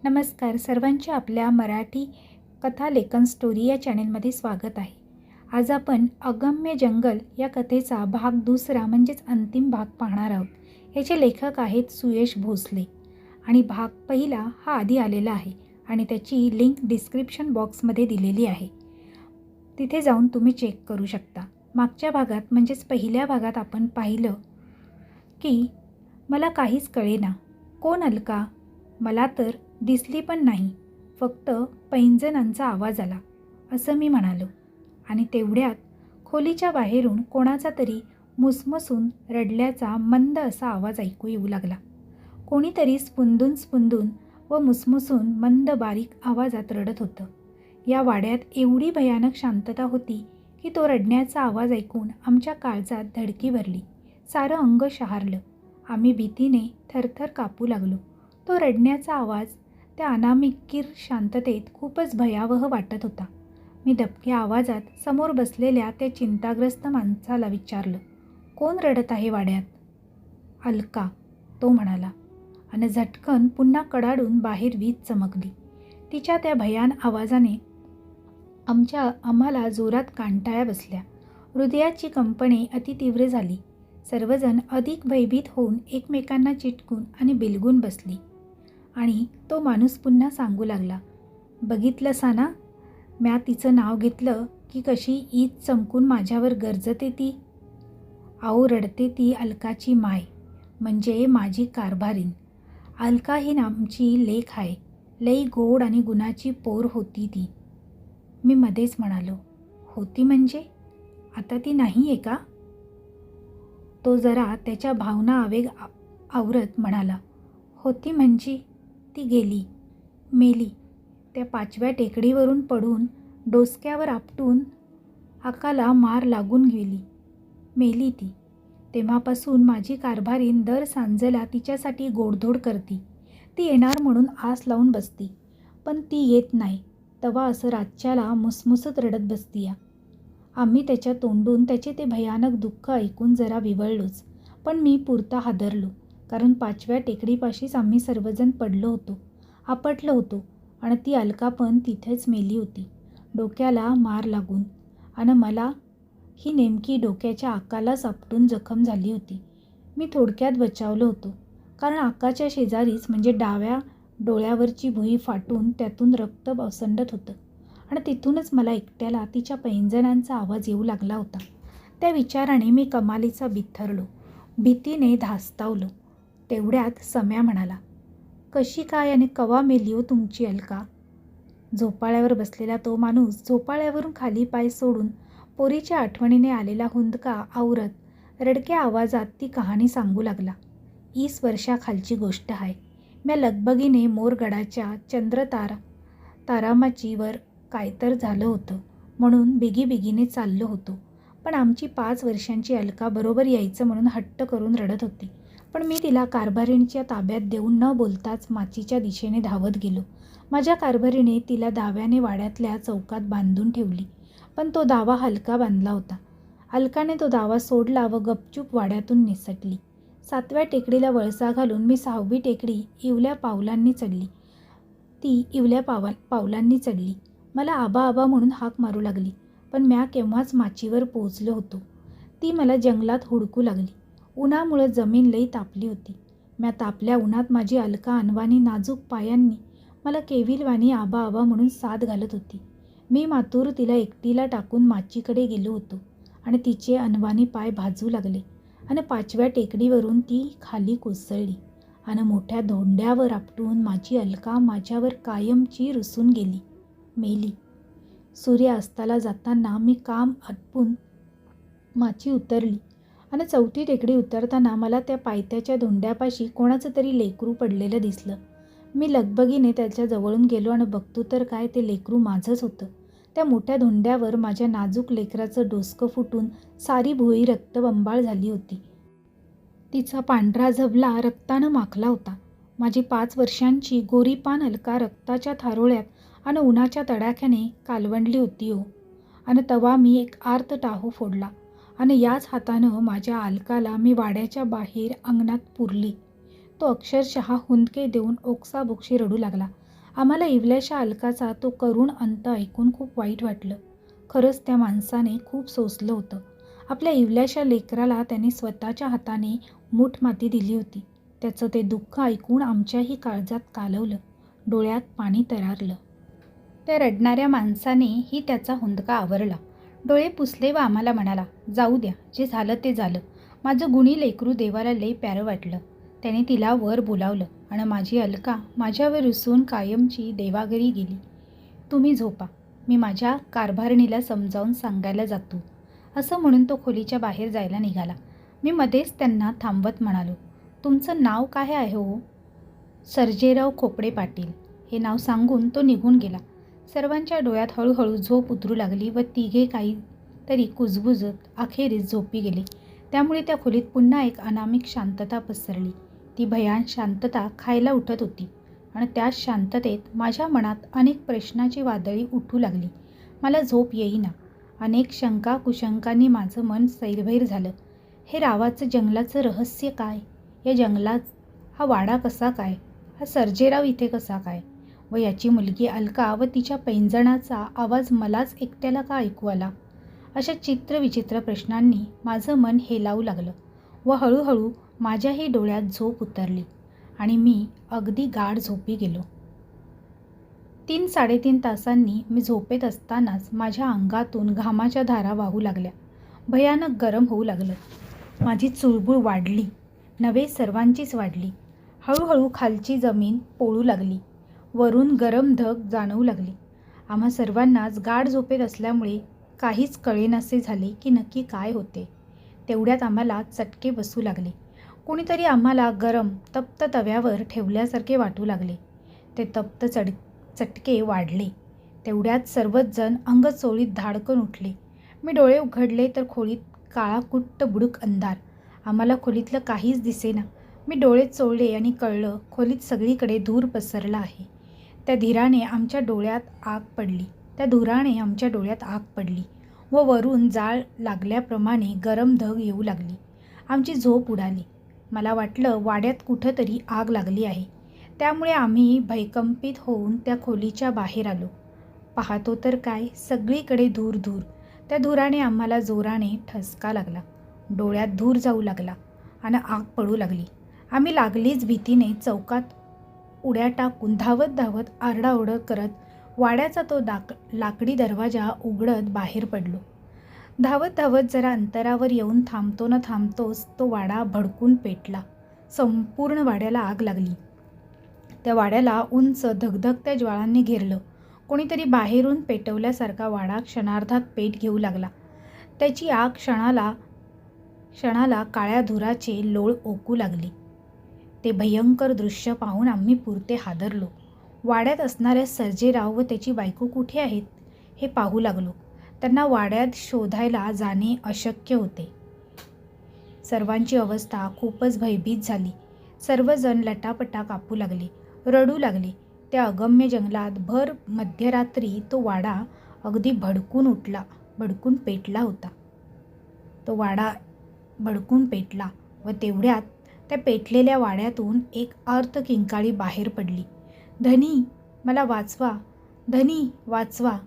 नमस्कार सर्वांचे आपल्या मराठी कथा लेखन स्टोरी या चॅनेलमध्ये स्वागत आहे. आज आपण अगम्य जंगल या कथेचा भाग दुसरा म्हणजेच अंतिम भाग पाहणार आहोत. याचे लेखक आहेत सुयश भोसले आणि भाग पहिला हा आधी आलेला आहे आणि त्याची लिंक डिस्क्रिप्शन बॉक्समध्ये दिलेली आहे. तिथे जाऊन तुम्ही चेक करू शकता. मागच्या भागात म्हणजेच पहिल्या भागात आपण पाहिलं की मला काहीच कळेना, कोण अलका? मला तर दिसली पण नाही, फक्त पैंजणांचा आवाज आला असं मी म्हणालो आणि तेवढ्यात खोलीच्या बाहेरून कोणाचा तरी मुसमुसून रडल्याचा मंद असा आवाज ऐकू येऊ लागला. कोणीतरी स्पुंदून व मुसमुसून मंद बारीक आवाजात रडत होतं. या वाड्यात एवढी भयानक शांतता होती की तो रडण्याचा आवाज ऐकून आमच्या काळजात धडकी भरली. सारं अंग शहारलं. आम्ही भीतीने थरथर कापू लागलो. तो रडण्याचा आवाज त्या अनामिकीर शांततेत खूपच भयावह वाटत होता. मी दबक्या आवाजात समोर बसलेल्या त्या चिंताग्रस्त माणसाला विचारलं, कोण रडत आहे वाड्यात? अलका, तो म्हणाला आणि झटकन पुन्हा कडाडून बाहेर वीज चमकली. तिच्या त्या भयान आवाजाने आम्हाला जोरात कांटाळ्या बसल्या. हृदयाची कंपने अतितीव्र झाली. सर्वजण अधिक भयभीत होऊन एकमेकांना चिटकून आणि बिलगून बसली आणि तो माणूस पुन्हा सांगू लागला, बघितलंसा ना, म्या तिचं नाव घेतलं की कशी ईद चमकून माझ्यावर गरजते ती. आओ रडते ती अलकाची माय, म्हणजे माझी कारभारीण. अलका ही आमची लेक आहे. लई गोड आणि गुणाची पोर होती ती. मी मध्येच म्हणालो, होती म्हणजे आता ती नाही आहे का? तो जरा त्याच्या भावना आवेग आवरत म्हणाला, होती म्हणजे ती गेली, मेली. त्या 5व्या टेकडीवरून पडून डोसक्यावर आपटून आकाला मार लागून गेली, मेली ती. तेव्हापासून माझी कारभारीण दर सांजेला तिच्यासाठी गोडधोड करती. ती येणार म्हणून आस लावून बसती, पण ती येत नाही. तवा असं रातच्याला मुसमुसत रडत बसतीया. आम्ही त्याच्या तोंडून त्याचे ते भयानक दुःख ऐकून जरा विवळलोच, पण मी पुरता हादरलो. कारण 5व्या टेकडीपाशीच आम्ही सर्वजण पडलो होतो, आपटलो होतो आणि ती अलका पण तिथेच मेली होती, डोक्याला मार लागून. आणि मला ही नेमकी डोक्याच्या आकालाच आपटून जखम झाली होती. मी थोडक्यात बचावलो होतो, कारण आकाच्या शेजारीच म्हणजे डाव्या डोळ्यावरची भुई फाटून त्यातून रक्त ओसंडत होतं आणि तिथूनच मला एकट्याला तिच्या पैंजणांचा आवाज येऊ लागला होता. त्या विचाराने मी कमालीचा बिथरलो, भीतीने धास्तावलो. तेवढ्यात सम्या म्हणाला, कशी काय आणि कवा मेली हो तुमची अलका? झोपाळ्यावर बसलेला तो माणूस झोपाळ्यावरून खाली पाय सोडून पोरीच्या आठवणीने आलेला हुंदका आवरत रडक्या आवाजात ती कहाणी सांगू लागला. 20 वर्षाखालची गोष्ट आहे. म्या लगबगीने मोरगडाच्या तारामाचीवर कायतर झालं होतं म्हणून बिगीने चाललो होतो. पण आमची 5 वर्षांची अलका बरोबर यायचं म्हणून हट्ट करून रडत होती. पण मी तिला कारभारीणीच्या ताब्यात देऊन न बोलताच माचीच्या दिशेने धावत गेलो. माझ्या कारभारीने तिला दाव्याने वाड्यातल्या चौकात बांधून ठेवली, पण तो दावा हलका बांधला होता. अलकाने तो दावा सोडला व गपचूप वाड्यातून निसटली. 7व्या टेकडीला वळसा घालून मी 6वी टेकडी इवल्या पावलांनी चढली. मला आबा म्हणून हाक मारू लागली, पण म्या केव्हाच माचीवर पोहोचलो होतो. ती मला जंगलात हुडकू लागली. उन्हामुळं जमीन लई तापली होती. म्या तापल्या उन्हात माझी अलका अनवाणी नाजूक पायांनी मला केविलवाणी आबा म्हणून साद घालत होती. मी मातूर तिला एकटीला टाकून माचीकडे गेलो होतो आणि तिचे अनवाणी पाय भाजू लागले आणि 5व्या टेकडीवरून ती खाली कोसळली आणि मोठ्या धोंड्यावर आपटून माझी अलका माझ्यावर कायमची रुसून गेली, मेली. सूर्य अस्ताला जाताना मी काम आटपून माची उतरली आणि 4थी टेकडी उतरताना मला त्या पायथ्याच्या धोंड्यापाशी कोणाचं तरी लेकरू पडलेलं दिसलं. मी लगबगीने त्याच्या जवळून गेलो आणि बघतो तर काय, ते लेकरू माझंच होतं. त्या मोठ्या धोंड्यावर माझ्या नाजूक लेकराचं डोसकं फुटून सारी भुई रक्तबंबाळ झाली होती. तिचा पांढरा झबला रक्तानं माखला होता. माझी 5 वर्षांची गोरीपान अलका रक्ताच्या थारोळ्यात आणि उन्हाच्या तडाख्याने कालवंडली होती हो. आणि तवा मी एक आर्त टाहू फोडला आणि याच हातानं माझ्या अलकाला मी वाड्याच्या बाहेर अंगणात पुरली. तो अक्षरशः हुंदके देऊन ओक्साबोक्शी रडू लागला आम्हाला इवल्याशा अलकाचा तो करुण अंत ऐकून खूप वाईट वाटलं. खरंच त्या माणसाने खूप सोसलं होतं. आपल्या इवल्याशा लेकराला त्याने स्वतःच्या हाताने मूठ माती दिली होती. त्याचं ते दुःख ऐकून आमच्याही काळजात कालवलं, डोळ्यात पाणी तरारलं. त्या रडणाऱ्या माणसानेही त्याचा हुंदका आवरला. डोळे पुसले व आम्हाला म्हणाला, जाऊ द्या, जे झालं ते झालं. माझं गुणी लेकरू देवाला लई प्यारं वाटलं. त्याने तिला वर बोलावलं आणि माझी अलका माझ्यावर रुसून कायमची देवाघरी गेली. तुम्ही झोपा, मी माझ्या कारभारणीला समजावून सांगायला जातो, असं म्हणून तो खोलीच्या बाहेर जायला निघाला. मी मध्येच त्यांना थांबवत म्हणालो, तुमचं नाव काय आहे हो? सर्जेराव खोपडे पाटील, हे नाव सांगून तो निघून गेला. सर्वांच्या डोळ्यात हळूहळू झोप उतरू लागली व तिघे काहीतरी कुजबुजत अखेरीस झोपी गेले. त्यामुळे त्या खोलीत पुन्हा एक अनामिक शांतता पसरली. ती भयान शांतता खायला उठत होती आणि त्याच शांततेत माझ्या मनात अनेक प्रश्नाची वादळी उठू लागली. मला झोप येईना. अनेक शंका कुशंकांनी माझं मन सैरभैर झालं. हे रावाचं जंगलाचं रहस्य काय? या जंगलात हा वाडा कसा काय? हा सर्जेराव इथे कसा काय? व याची मुलगी अलका व तिच्या पैंजणाचा आवाज मलाच एकट्याला का ऐकू आला? अशा चित्रविचित्र प्रश्नांनी माझं मन हेलावू लागलं व हळूहळू माझ्याही डोळ्यात झोप उतरली आणि मी अगदी गाढ झोपी गेलो. 3-3.5 तासांनी मी झोपेत असतानाच माझ्या अंगातून घामाच्या धारा वाहू लागल्या. भयानक गरम होऊ लागलं. माझी चुळबुळ वाढली, नव्हे सर्वांचीच वाढली. हळूहळू खालची जमीन पोळू लागली. वरून गरम धग जाणवू लागली. आम्हा सर्वांनाच गाढ झोपेत असल्यामुळे काहीच कळेनासे झाले की नक्की काय होते. तेवढ्यात आम्हाला चटके बसू लागले. कोणीतरी आम्हाला गरम तप्त तव्यावर ठेवल्यासारखे वाटू लागले. ते तप्त चटके वाढले. तेवढ्यात सर्वच जण अंग चोळीत धाडकन उठले. मी डोळे उघडले तर खोलीत काळाकुट्ट बुडूक अंधार. आम्हाला खोलीतलं काहीच दिसेना. मी डोळे चोळले आणि कळलं, खोलीत सगळीकडे धूर पसरला आहे. त्या धुराने आमच्या डोळ्यात आग पडली व वरून जाळ लागल्याप्रमाणे गरम धग येऊ लागली. आमची झोप उडाली. मला वाटलं वाड्यात कुठंतरी आग लागली आहे. त्यामुळे आम्ही भयकंपित होऊन त्या खोलीच्या बाहेर आलो. पाहतो तर काय, सगळीकडे धूर धूर. त्या धुराने आम्हाला जोराने ठसका लागला. डोळ्यात धूर जाऊ लागला आणि आग पडू लागली. आम्ही लागलीच भीतीने चौकात उड्या टाकून धावत धावत आरडाओरड करत वाड्याचा तो लाकडी दरवाजा उघडत बाहेर पडलो. धावत धावत जरा अंतरावर येऊन थांबतो न थांबतोच तो वाडा भडकून पेटला. संपूर्ण वाड्याला आग लागली. त्या वाड्याला उंच धगधगत्या ज्वाळांनी घेरलं. कोणीतरी बाहेरून पेटवल्यासारखा वाडा क्षणार्धात पेट घेऊ लागला. त्याची आग क्षणाला काळ्या धुराचे लोळ ओकू लागली. ते भयंकर दृश्य पाहून आम्ही पुरते हादरलो. वाड्यात असणाऱ्या सर्जेराव व त्याची बायको कुठे आहेत हे पाहू लागलो. त्यांना वाड्यात शोधायला जाणे अशक्य होते. सर्वांची अवस्था खूपच भयभीत झाली. सर्वजण लटापटा कापू लागले, रडू लागले. त्या अगम्य जंगलात भर मध्यरात्री तो वाडा अगदी भडकून पेटला होता. तो वाडा भडकून पेटला व तेवढ्यात त्या पेटलेल्या वाड्यातून एक आर्त किंकाळी बाहेर पडली. धनी, मला वाचवा, धनी वाचवा,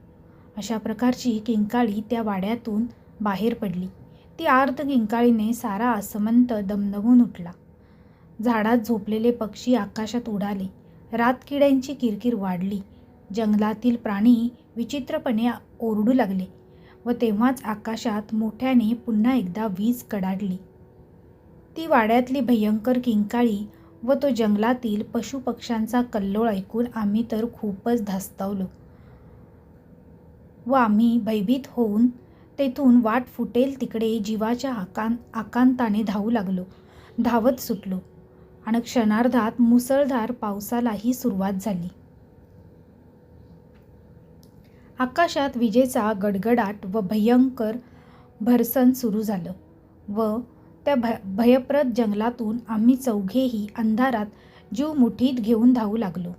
अशा प्रकारची किंकाळी त्या वाड्यातून बाहेर पडली. ती आर्त किंकाळीने सारा आसमंत दमदमून उठला. झाडात झोपलेले पक्षी आकाशात उडाले. रातकिड्यांची किरकिर वाढली. जंगलातील प्राणी विचित्रपणे ओरडू लागले व तेव्हाच आकाशात मोठ्याने पुन्हा एकदा वीज कडाडली. ती वाड्यातली भयंकर किंकाळी व तो जंगलातील पशुपक्ष्यांचा कल्लोळ ऐकून आम्ही तर खूपच धास्तावलो व आम्ही भयभीत होऊन तेथून वाट फुटेल तिकडे जीवाच्या आकांताने धावू लागलो. धावत सुटलो आणि क्षणार्धात मुसळधार पावसालाही सुरुवात झाली. आकाशात विजेचा गडगडाट व भयंकर भरसन सुरू झालं व त्या भयप्रद जंगलातून आम्ही चौघेही अंधारात जीव मुठीत घेऊन धावू लागलो.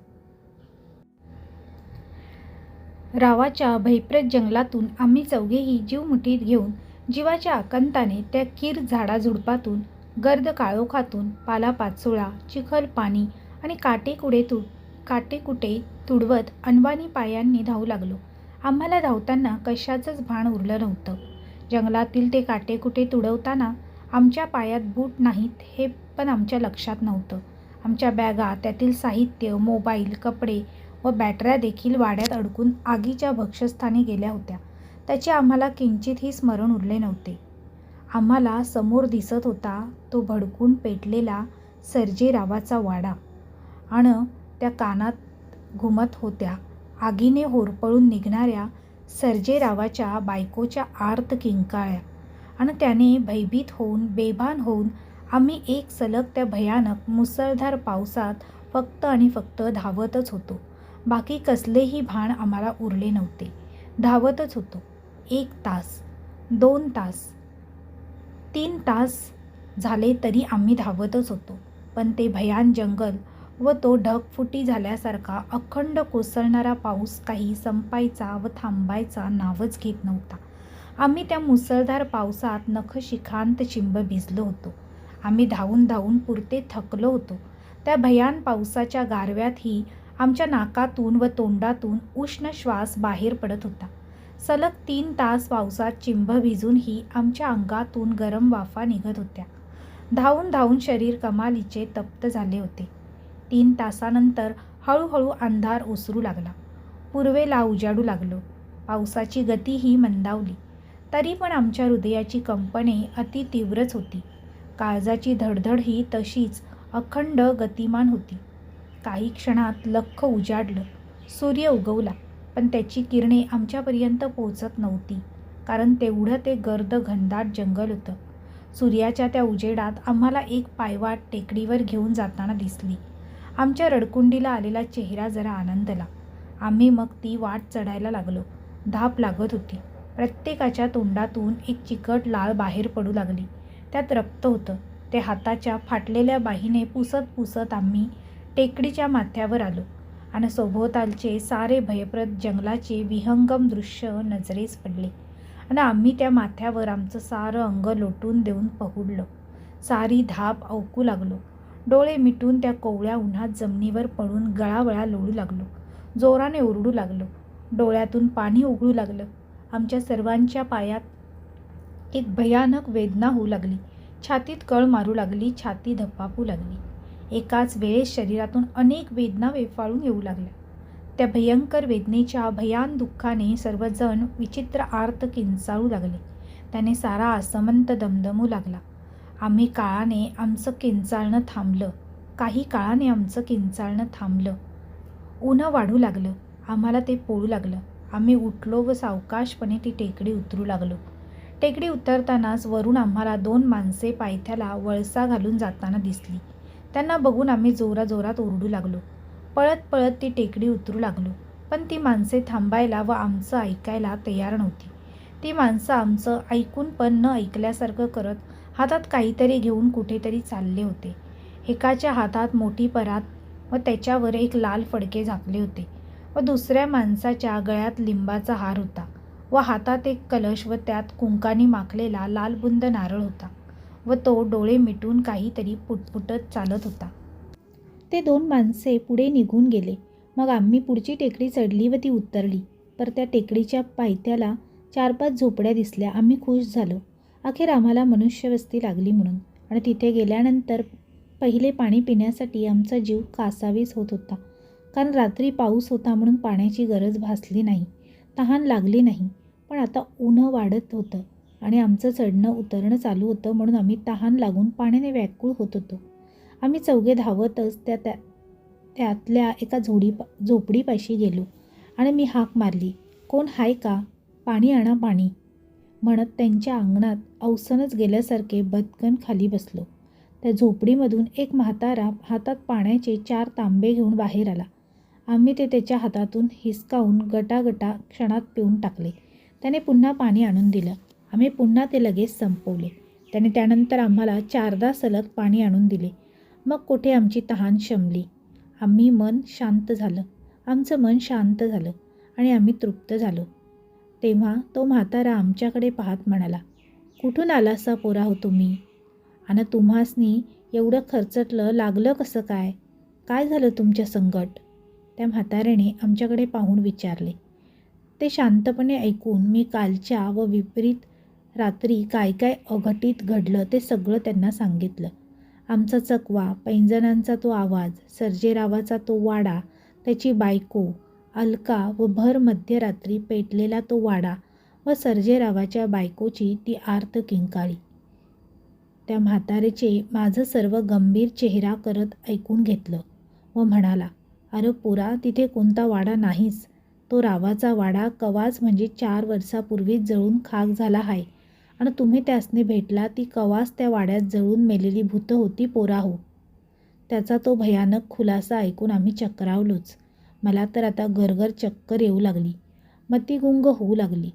रावाच्या भयप्रद जंगलातून आम्ही चौघेही जीव मुठीत घेऊन जीवाच्या आकांताने त्या कीर झाडाझुडपातून, गर्द काळोखातून, पालापाचोळा, चिखल पाणी आणि काटेकुटे तुडवत अनवाणी पायांनी धावू लागलो. आम्हाला धावताना कशाचंच भान उरलं नव्हतं. जंगलातील ते काटेकुटे तुडवताना आमच्या पायात बूट नाहीत हे पण आमच्या लक्षात नव्हतं. आमच्या बॅगा, त्यातील साहित्य, मोबाईल, कपडे व बॅटऱ्या देखील वाड्यात अडकून आगीच्या भक्ष्यस्थानी गेल्या होत्या. त्याचे आम्हाला किंचितही स्मरण उरले नव्हते. आम्हाला समोर दिसत होता तो भडकून पेटलेला सर्जेरावाचा वाडा आणि त्या कानात घुमत होत्या आगीने होरपळून निघणाऱ्या सर्जेरावाच्या बायकोच्या आर्त किंकाळ्या. आणि त्याने भयभीत होऊन, बेभान होऊन आम्ही एक सलग त्या भयानक मुसळधार पावसात फक्त आणि फक्त धावतच होतो. बाकी कसलेही भान आम्हाला उरले नव्हते. धावतच होतो. 1 तास, 2 तास, 3 तास झाले तरी आम्ही धावतच होतो. पण ते भयान जंगल व तो ढगफुटी झाल्यासारखा अखंड कोसळणारा पाऊस काही संपायचा व थांबायचा नावच घेत नव्हता. आम्ही त्या मुसळधार पावसात नखशिखांत चिंब भिजलो होतो. आम्ही धावून धावून पुरते थकलो होतो. त्या भयान पावसाच्या गारव्यातही आमच्या नाकातून व तोंडातून उष्ण श्वास बाहेर पडत होता. सलग 3 तास पावसात चिंब भिजूनही आमच्या अंगातून गरम वाफा निघत होत्या. धावून धावून शरीर कमालीचे तप्त झाले होते. 3 तासानंतर हळूहळू अंधार ओसरू लागला. पूर्वेला उजाडू लागलो. पावसाची गतीही मंदावली. तरी पण आमच्या हृदयाची कंपने अति तीव्रच होती. काळजाची धडधड ही तशीच अखंड गतिमान होती. काही क्षणात लख्ख उजाडलं. सूर्य उगवला, पण त्याची किरणे आमच्यापर्यंत पोहोचत नव्हती, कारण तेवढं ते गर्द घनदाट जंगल होतं. सूर्याच्या त्या उजेडात आम्हाला एक पायवाट टेकडीवर घेऊन जाताना दिसली. आमच्या रडकुंडीला आलेला चेहरा जरा आनंदला. आम्ही मग ती वाट चढायला लागलो. धाप लागत होती. प्रत्येकाच्या तोंडातून एक चिकट लाळ बाहेर पडू लागली. त्यात रक्त होतं. ते हाताच्या फाटलेल्या बाहीने पुसत पुसत आम्ही टेकडीच्या माथ्यावर आलो आणि सभोवतालचे सारे भयप्रद जंगलाचे विहंगम दृश्य नजरेस पडले आणि आम्ही त्या माथ्यावर आमचं सारं अंग लोटून देऊन पहुडलो. सारी धाप अवकू लागलो. डोळे मिटून त्या कोवळ्या उन्हात जमिनीवर पडून गळावळा लोळू लागलो. जोराने ओरडू लागलो. डोळ्यातून पाणी उघडू लागलं. आमच्या सर्वांच्या पायात एक भयानक वेदना होऊ लागली. छातीत कळ मारू लागली. छाती धपापू लागली. एकाच वेळेस शरीरातून अनेक वेदना वेफाळून येऊ लागल्या. त्या भयंकर वेदनेच्या भयान दुःखाने सर्वजण विचित्र आर्त किंचाळू लागले. त्याने सारा आसमंत दमदमू लागला. आम्ही काळाने आमचं किंचाळणं थांबलं. काही काळाने आमचं किंचाळणं थांबलं. ऊनं वाढू लागलं. आम्हाला ते पोळू लागलं. आम्ही उठलो व सावकाशपणे ती टेकडी उतरू लागलो. टेकडी उतरतानाच वरून आम्हाला 2 माणसे पायथ्याला वळसा घालून जाताना दिसली. त्यांना बघून आम्ही जोराजोरात ओरडू लागलो. पळत पळत ती टेकडी उतरू लागलो. पण ती माणसे थांबायला व आमचं ऐकायला तयार नव्हती. ती माणसं आमचं ऐकून पण न ऐकल्यासारखं करत हातात काहीतरी घेऊन कुठेतरी चालले होते. एकाच्या हातात मोठी परात व त्याच्यावर एक लाल फडके झाकले होते व दुसऱ्या माणसाच्या गळ्यात लिंबाचा हार होता व हातात एक कलश व त्यात कुंकाने माखलेला लालबुंद नारळ होता व तो डोळे मिटून काहीतरी पुटपुटत चालत होता. ते 2 माणसे पुढे निघून गेले. मग आम्ही पुढची टेकडी चढली व ती उतरली. पर त्या टेकडीच्या पायथ्याला 4-5 झोपड्या दिसल्या. आम्ही खुश झालो. अखेर आम्हाला मनुष्यवस्ती लागली म्हणून. आणि तिथे गेल्यानंतर पहिले पाणी पिण्यासाठी आमचा जीव कासावीस होत होता. कारण रात्री पाऊस होता म्हणून पाण्याची गरज भासली नाही. तहान लागली नाही. पण आता ऊनं वाढत होतं आणि आमचं चढणं उतरणं चालू होतं म्हणून आम्ही तहान लागून पाण्याने व्याकुळ होत होतो. आम्ही चौघे धावतच त्यातल्या एका झोपडीपाशी गेलो आणि मी हाक मारली, "कोण हाय का? पाणी आणा पाणी." म्हणत त्यांच्या अंगणात अवसनच गेल्यासारखे बदकन खाली बसलो. त्या झोपडीमधून एक म्हातारा हातात पाण्याचे 4 तांबे घेऊन बाहेर आला. आम्ही ते त्याच्या हातातून हिसकावून गटागटा क्षणात पिऊन टाकले. त्याने पुन्हा पाणी आणून दिलं. आम्ही पुन्हा ते लगेच संपवले. त्याने त्यानंतर आम्हाला 4दा सलग पाणी आणून दिले. मग कुठे आमची तहान शमली. आमचं मन शांत झालं आणि आम्ही तृप्त झालो. तेव्हा तो म्हातारा आमच्याकडे पाहत म्हणाला, "कुठून आलासा पोरा हो तुम्ही? आणि तुम्हासनी एवढं खर्चटलं लागलं कसं काय? काय झालं तुमच्या संगट?" त्या म्हाताऱ्याने आमच्याकडे पाहून विचारले. ते शांतपणे ऐकून मी कालच्या व विपरीत रात्री काय काय अघटित घडलं ते सगळं त्यांना सांगितलं. आमचा चकवा, पैंजणांचा तो आवाज, सर्जेरावाचा तो वाडा, त्याची बायको अलका व भर मध्यरात्री पेटलेला तो वाडा व सर्जेरावाच्या बायकोची ती आर्त किंकाळी. त्या म्हातारेचे माझं सर्व गंभीर चेहरा करत ऐकून घेतलं व म्हणाला, अरे पोरा, तिथे कोणता वाडा नाहीच. तो रावाचा वाडा कवाच म्हणजे 4 वर्षापूर्वीच जळून खाक झाला आहे आणि तुम्ही त्यासने भेटला ती कवाच त्या वाड्यात जळून मेलेली भूतं होती पोरा हो. त्याचा तो भयानक खुलासा ऐकून आम्ही चक्रावलोच. मला तर आता गरगर चक्कर येऊ लागली, मतिगुंग होऊ लागली.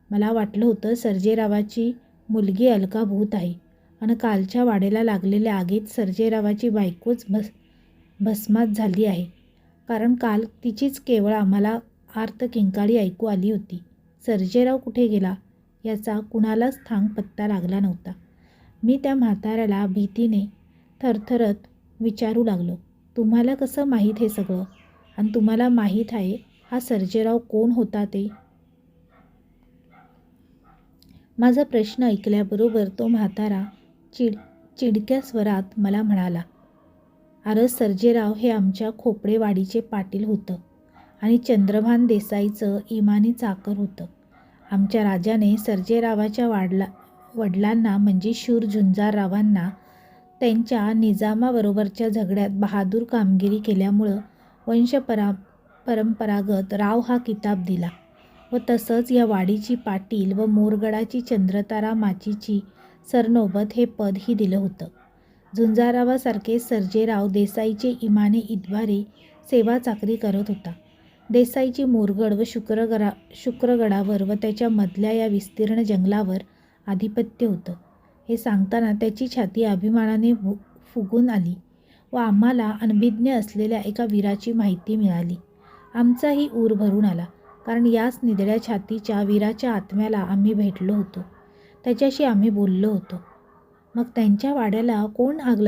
मला वाटलं होतं सर्जेरावाची मुलगी अलका भूत आहे आणि कालच्या वाड्याला लागलेल्या आगीत सर्जेरावाची बायकोच भस्मात झाली आहे. कारण काल तिचीच केवळ आम्हाला आर्त किंकाळी ऐकू आली होती. सर्जेराव कुठे गेला याचा कुणालाच थांग पत्ता लागला नव्हता. मी त्या म्हाताऱ्याला भीतीने थरथरत विचारू लागलो, तुम्हाला कसं माहीत हे सगळं? आणि तुम्हाला माहीत आहे हा सर्जेराव कोण होता ते? माझा प्रश्न ऐकल्याबरोबर तो म्हातारा चिडक्या स्वरात मला म्हणाला, अरे सर्जेराव हे आमच्या खोपडेवाडीचे पाटील होतं आणि चंद्रभान देसाईचं इमानी चाकर होतं. आमच्या राजाने सर्जेरावाच्या वडिलांना म्हणजे शूर झुंजाररावांना त्यांच्या निजामाबरोबरच्या झगड्यात बहादूर कामगिरी केल्यामुळं परंपरागत राव हा किताब दिला व तसंच या वाडीची पाटील व मोरगडाची चंद्रतारा माचीची सरनोबत हे पदही दिलं होतं. झुंजारावासारखे सर्जेराव देसाईचे इमाने इतबारे सेवा चाकरी करत होता. देसाईची मोरगड व शुक्रगडावर व त्याच्या मधल्या या विस्तीर्ण जंगलावर आधिपत्य होतं. हे सांगताना त्याची छाती अभिमानाने फुगून आली व आम्हाला अनभिज्ञ असलेल्या एका वीराची माहिती मिळाली. आमचाही ऊर भरून आला, कारण याच निधड्या छातीच्या वीराच्या आत्म्याला आम्ही भेटलो होतो, त्याच्याशी आम्ही बोललो होतो. मग त्यांच्या वाड्याला कोण आग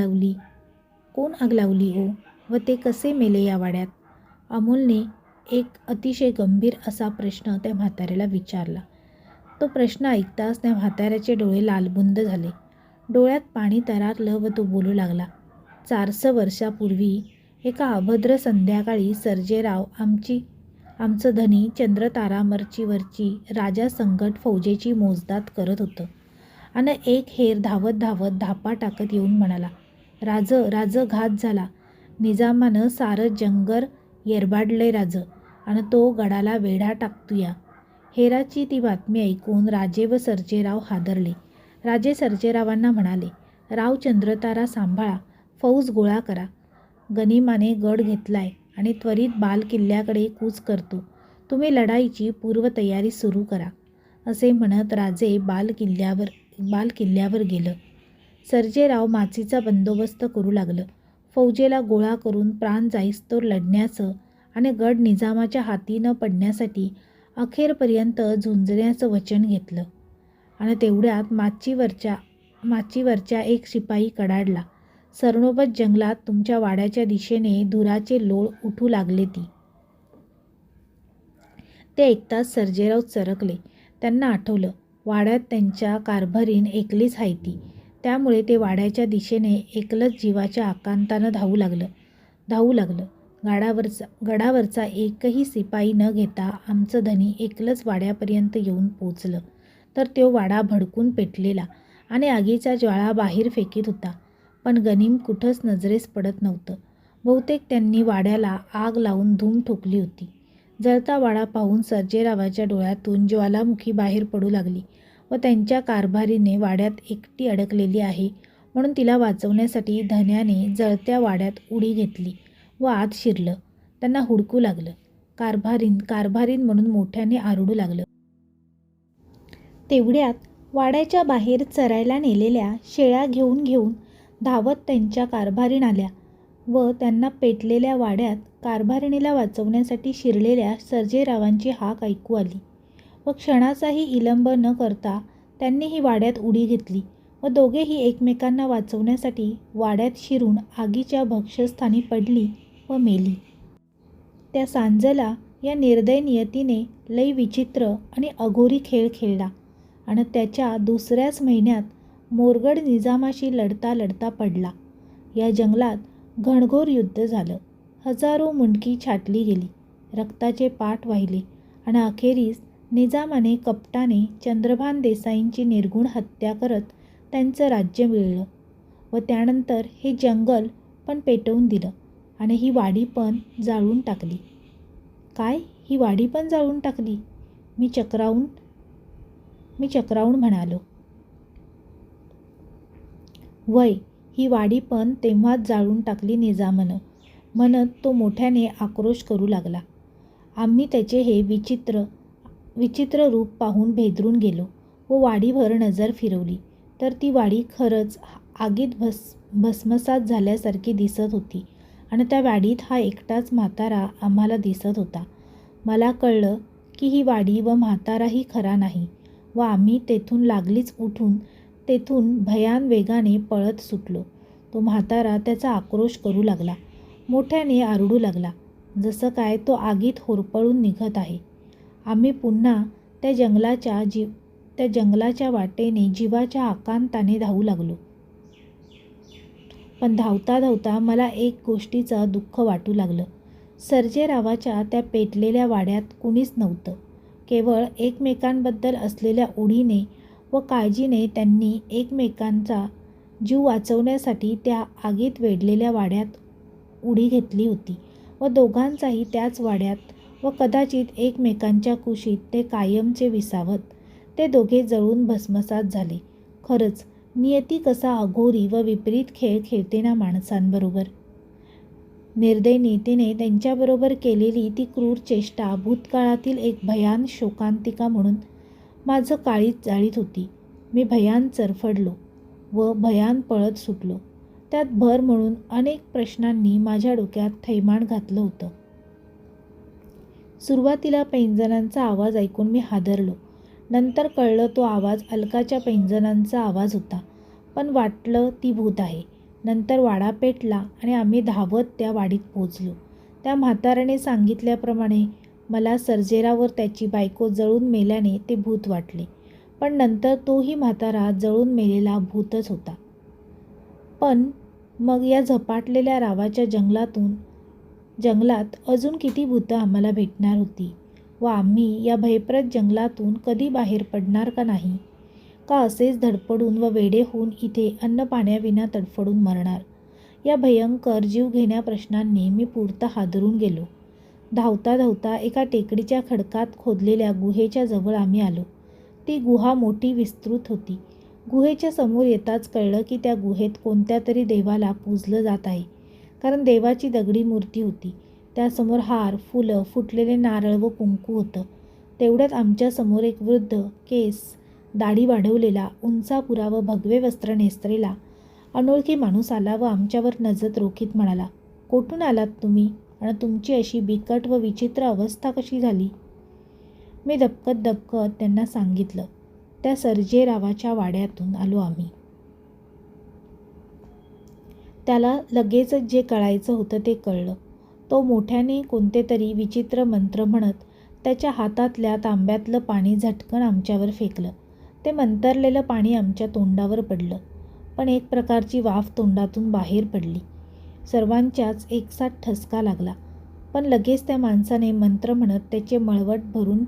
लावली हो, व ते कसे मेले या वाड्यात? अमोलने एक अतिशय गंभीर असा प्रश्न त्या म्हाताऱ्याला विचारला. तो प्रश्न ऐकताच त्या म्हाताऱ्याचे डोळे लालबुंद झाले, डोळ्यात पाणी तरारलं व तो बोलू लागला. 400 वर्षापूर्वी एका अभद्र संध्याकाळी सर्जेराव आमचं धनी चंद्रतारामर्चीवरची राजा संकट फौजेची मोजदाद करत होतं आणि एक हेर धावत धावत धापा टाकत येऊन म्हणाला, राज घात झाला. निजामानं सारं जंगर येरबाडलंय राज आणि तो गडाला वेढा टाकतूया. हेराची ती बातमी ऐकून राजे व सर्जेराव हादरले. राजे सर्जेरावांना म्हणाले, राव चंद्रतारा सांभाळा, फौज गोळा करा. गनिमाने गड घेतलाय आणि त्वरित बाल किल्ल्याकडे कूच करतो. तुम्ही लढाईची पूर्वतयारी सुरू करा. असे म्हणत राजे बाल किल्ल्यावर गेलं. सर्जेराव माचीचा बंदोबस्त करू लागलं. फौजेला गोळा करून प्राण जाईस्तोर लढण्याचं आणि गड निजामाच्या हाती न पडण्यासाठी अखेरपर्यंत झुंजण्याचं वचन घेतलं. आणि तेवढ्यात माचीवरच्या एक शिपाई कडाडला. सरनोबत जंगलात तुमच्या वाड्याच्या दिशेने धुराचे लोळ उठू लागले ते ऐकताच सर्जेराव चरकले. त्यांना आठवलं, वाड्यात त्यांच्या कारभारीण एकलीच आहे ती. त्यामुळे ते वाड्याच्या दिशेने एकलच जीवाच्या आकांतानं धावू लागलं. गडावरचा एकही शिपाई न घेता आमचं धनी एकलंच वाड्यापर्यंत येऊन पोचलं तर तो वाडा भडकून पेटलेला आणि आगीच्या ज्वाळा बाहेर फेकीत होता. पण गनीम कुठंच नजरेस पडत नव्हतं. बहुतेक त्यांनी वाड्याला आग लावून धूम ठोकली होती. जळता वाडा पाहून सर्जेरावाच्या डोळ्यातून ज्वालामुखी बाहेर पडू लागली व त्यांच्या कारभारीने वाड्यात एकटी अडकलेली आहे म्हणून तिला वाचवण्यासाठी धन्याने जळत्या वाड्यात उडी घेतली व आत शिरलं. त्यांना हुडकू लागलं. कारभारीण म्हणून मोठ्याने आरडू लागलं. तेवढ्यात वाड्याच्या बाहेर चरायला नेलेल्या शेळ्या घेऊन धावत त्यांच्या कारभारीण आल्या व त्यांना पेटलेल्या वाड्यात कारभारिणीला वाचवण्यासाठी शिरलेल्या सर्जेरावांची हाक ऐकू आली व क्षणाचाही विलंब न करता त्यांनीही वाड्यात उडी घेतली व दोघेही एकमेकांना वाचवण्यासाठी वाड्यात शिरून आगीच्या भक्ष्यस्थानी पडली व मेली. त्या सांजला या निर्दय नियतीने लई विचित्र आणि अघोरी खेळ खेळला आणि त्याच्या दुसऱ्याच महिन्यात मोरगड निजामाशी लढता लढता पडला. या जंगलात घणघोर युद्ध झालं. हजारो मुंडकी छाटली गेली, रक्ताचे पाट वाहिले आणि अखेरीस निजामाने कपटाने चंद्रभान देसाईंची निर्घुण हत्या करत त्यांचं राज्य मिळवलं व त्यानंतर हे जंगल पण पेटवून दिलं आणि ही वाडी पण जाळून टाकली. काय, ही वाडी पण जाळून टाकली? मी चक्रावून म्हणालो. वय, ही वाडी पण तेव्हाच जाळून टाकली निजामानं, म्हणत तो मोठ्याने आक्रोश करू लागला. आम्ही त्याचे हे विचित्र रूप पाहून भेदरून गेलो व वाडीभर नजर फिरवली तर ती वाडी खरंच आगीत भस्मसात झाल्यासारखी दिसत होती आणि त्या वाडीत हा एकटाच म्हातारा आम्हाला दिसत होता. मला कळलं की ही वाडी व म्हाताराही खरा नाही व आम्ही तेथून लागलीच उठून तेथून भयान वेगाने पळत सुटलो. तो म्हातारा त्याचा आक्रोश करू लागला, मोठ्याने आरडू लागला, जसं काय तो आगीत होरपळून निघत आहे. आम्ही पुन्हा त्या जंगलाच्या वाटेने जीवाच्या आकांताने धावू लागलो. पण धावता धावता मला एक गोष्टीचं दुःख वाटू लागलं. सर्जेरावाच्या त्या पेटलेल्या वाड्यात कुणीच नव्हतं. केवळ एकमेकांबद्दल असलेल्या ओढीने व काळजीने त्यांनी एकमेकांचा जीव वाचवण्यासाठी त्या आगीत वेढलेल्या वाड्यात उडी घेतली होती व दोघांचाही त्याच वाड्यात व कदाचित एकमेकांच्या कुशीत ते कायमचे विसावत ते दोघे जळून भस्मसात झाले. खरंच नियती कसा अघोरी व विपरीत खेळ खेळते ना माणसांबरोबर. निर्दय नियतीने त्यांच्याबरोबर केलेली ती क्रूर चेष्टा भूतकाळातील एक भयान शोकांतिका म्हणून माझं काळीज जाळीत होती. मी भयान चरफडलो व भयान पळत सुटलो. त्यात भर म्हणून अनेक प्रश्नांनी माझ्या डोक्यात थैमान घातलं होतं. सुरुवातीला पैंजणांचा आवाज ऐकून मी हादरलो. नंतर कळलं तो आवाज अलकाच्या पैंजणांचा आवाज होता, पण वाटलं ती भूत आहे. नंतर वाडा पेटला आणि आम्ही धावत त्या वाडीत पोचलो. त्या म्हाताऱ्याने सांगितल्याप्रमाणे मला सर्जेराव व त्याची बायको जळून मेल्याने ते भूत वाटले, पण नंतर तोही म्हातारा जळून मेलेला भूतच होता. पण मग या झपाटलेल्या रावाच्या जंगलात अजून किती भूतं आम्हाला भेटणार होती व आम्ही या भयप्रद जंगलातून कधी बाहेर पडणार का नाही, का असेच धडपडून व वेडे होऊन इथे अन्न पाण्याविना तडफडून मरणार? या भयंकर जीवघेण्या प्रश्नांनी मी पुरता हादरून गेलो. धावता धावता एका टेकडीच्या खडकात खोदलेल्या गुहेच्या जवळ आम्ही आलो. ती गुहा मोठी विस्तृत होती. गुहेच्या समोर येताच कळलं की त्या गुहेत कोणत्या तरी देवाला पूजलं जात आहे, कारण देवाची दगडी मूर्ती होती. त्यासमोर हार, फुलं, फुटलेले नारळ व कुंकू होतं. तेवढ्यात आमच्यासमोर एक वृद्ध, केस, दाढी वाढवलेला, उंचापुरा व भगवे वस्त्र नेसलेला अनोळखी माणूस आला व आमच्यावर नजर रोखीत म्हणाला, "कोठून आलात तुम्ही आणि तुमची अशी बिकट व विचित्र अवस्था कशी झाली?" मी दबकत त्यांना सांगितलं, "त्या सर्जेरावाच्या वाड्यातून आलो आम्ही." त्याला लगेचच जे कळायचं होतं ते कळलं. तो मोठ्याने कोणते तरी विचित्र मंत्र म्हणत त्याच्या हातातल्या तांब्यातलं पाणी झटकन आमच्यावर फेकलं. ते मंतरलेलं पाणी आमच्या तोंडावर पडलं, पण एक प्रकारची वाफ तोंडातून बाहेर पडली. सर्वांच्याच एकसाथ ठसका लागला. पण लगेच त्या माणसाने मंत्र म्हणत त्याचे मळवट भरून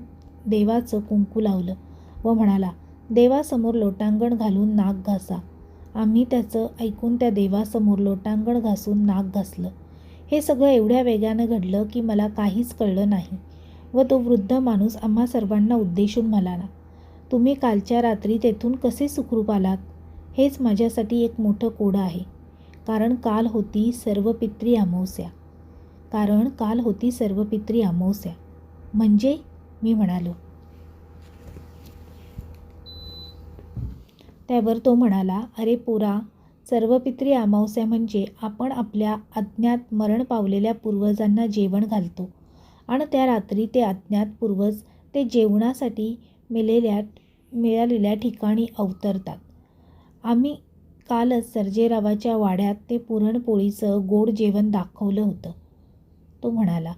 देवाचं कुंकू लावलं व म्हणाला, "देवासमोर लोटांगण घालून नाक घासा." आम्ही त्याचं ऐकून त्या देवासमोर लोटांगण घासून नाक घासलं. हे सगळं एवढ्या वेगानं घडलं की मला काहीच कळलं नाही व तो वृद्ध माणूस आम्हा सर्वांना उद्देशून म्हणाला, "तुम्ही कालच्या रात्री तेथून कसे सुखरूप आलात? हेच माझ्यासाठी एक मोठं कोडं आहे, कारण काल होती सर्वपित्री अमावस्या." "म्हणजे?" मी म्हणालो. त्यावर तो म्हणाला, "अरे पोरा, सर्वपित्री अमावस्या म्हणजे आपण आपल्या अज्ञात मरण पावलेल्या पूर्वजांना जेवण घालतो आणि त्या रात्री ते अज्ञात पूर्वज ते जेवणासाठी मिळालेल्या ठिकाणी अवतरतात. आम्ही कालच सर्जेरावाच्या वाड्यात ते पुरणपोळीचं गोड जेवण दाखवलं होतं." तो म्हणाला.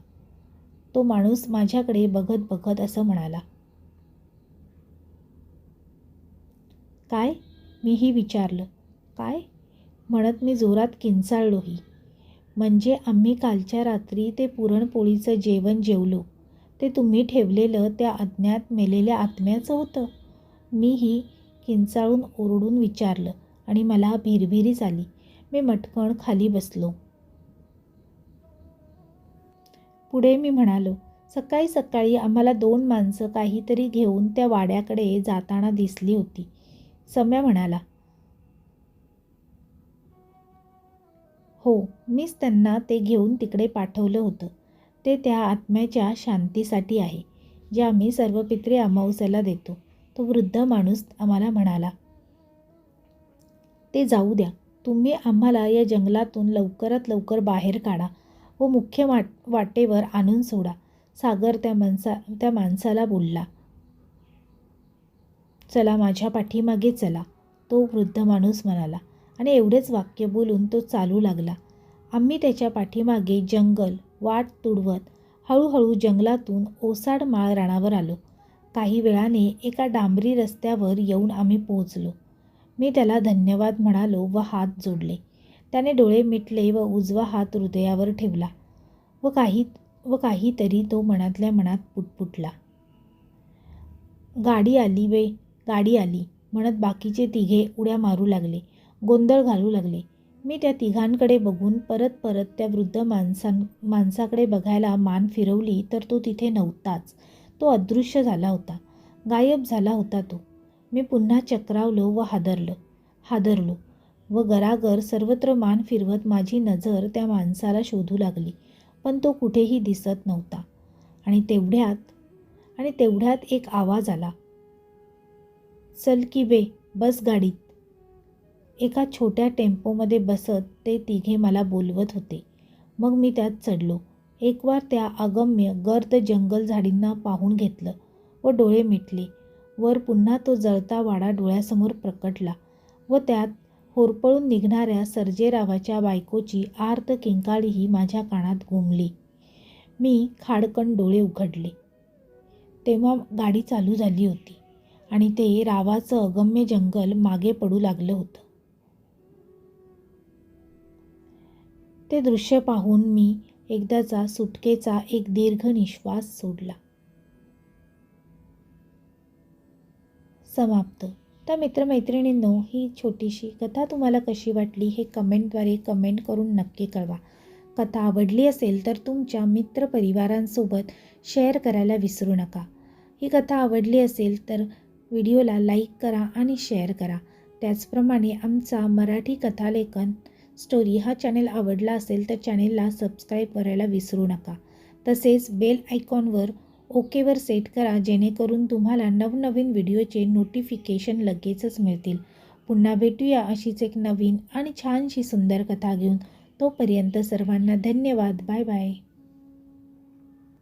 तो माणूस माझ्याकडे बघत बघत असं म्हणाला. काय? मीही विचारलं. काय? म्हणत मी जोरात किंचाळलोही. म्हणजे आम्ही कालच्या रात्री ते पुरणपोळीचं जेवण जेवलो, ते तुम्ही ठेवलेलं त्या अज्ञात मेलेल्या आत्म्याचं होतं. मीही किंचाळून ओरडून विचारलं आणि मला भिरभिरीच आली. मी मटकण खाली बसलो. पुढे मी म्हणालो, सकाळी सकाळी आम्हाला 2 माणसं काहीतरी घेऊन त्या वाड्याकडे जाताना दिसली होती. सम्या म्हणाला. हो, मीच त्यांना ते घेऊन तिकडे पाठवलं होतं. ते त्या आत्म्याच्या शांतीसाठी आहे, जे आम्ही सर्व पित्रे अमावस्याला देतो. तो वृद्ध माणूस आम्हाला म्हणाला. ते जाऊ द्या. तुम्ही आम्हाला या जंगलातून लवकरात लवकर बाहेर काढा व मुख्य वाटेवर आणून सोडा. सागर त्या माणसाला बोलला. चला माझ्या पाठीमागे चला, तो वृद्ध माणूस म्हणाला आणि एवढेच वाक्य बोलून तो चालू लागला. आम्ही त्याच्या पाठीमागे जंगल वाट तुडवत हळूहळू जंगलातून ओसाड माळ रानावर आलो. काही वेळाने एका डांबरी रस्त्यावर येऊन आम्ही पोहोचलो. मी त्याला धन्यवाद म्हणालो व हात जोडले. त्याने डोळे मिटले व उजवा हात हृदयावर ठेवला व काहीतरी तो मनातल्या मनात पुटपुटला. गाडी आली वे गाडी आली म्हणत बाकीचे तिघे उड्या मारू लागले, गोंधळ घालू लागले. मी त्या तिघांकडे बघून परत त्या वृद्ध माणसाकडे बघायला मान फिरवली तर तो तिथे नव्हताच. तो अदृश्य झाला होता, गायब झाला होता तो. मी पुन्हा चक्रावलो व हादरलो व गरागर सर्वत्र मान फिरवत माझी नजर त्या माणसाला शोधू लागली, पण तो कुठेही दिसत नव्हता. आणि तेवढ्यात एक आवाज आला. चल की बे, बस गाडीत. एका छोट्या टेम्पोमध्ये बसत ते तिघे मला बोलवत होते. मग मी त्यात चढलो. एकवार त्या अगम्य गर्द जंगल झाडींना पाहून घेतलं व डोळे मिटले. वर पुन्हा तो जळता वाडा डोळ्यासमोर प्रकटला व त्यात होरपळून निघणाऱ्या सर्जेरावाच्या बायकोची आर्त किंकाळीही माझ्या कानात घुमली. मी खाडकन डोळे उघडले तेव्हा गाडी चालू झाली होती आणि ते रावाचं अगम्य जंगल मागे पडू लागलं होतं. ते दृश्य पाहून मी एकदाचा सुटकेचा एक दीर्घ निश्वास सोडला. समाप्त. तर मित्रमैत्रिणींनो, ही छोटीशी कथा तुम्हाला कशी वाटली हे कमेंटद्वारे कमेंट करून नक्की कळवा. कथा आवडली असेल तर तुमच्या मित्रपरिवारांसोबत शेअर करायला विसरू नका. ही कथा आवडली असेल तर व्हिडिओला लाईक करा आणि शेअर करा. त्याचप्रमाणे आमचा मराठी कथालेखन स्टोरी हा चॅनल आवडला असेल तर चॅनेलला सबस्क्राईब करायला विसरू नका. तसेच बेल आयकॉनवर ओकेवर सेट करा, जेणेकरून तुम्हाला नवनवीन व्हिडिओचे नोटिफिकेशन लगेचच मिळतील. पुन्हा भेटूया अशीच एक नवीन आणि छानशी सुंदर कथा घेऊन. तोपर्यंत सर्वांना धन्यवाद. Bye bye.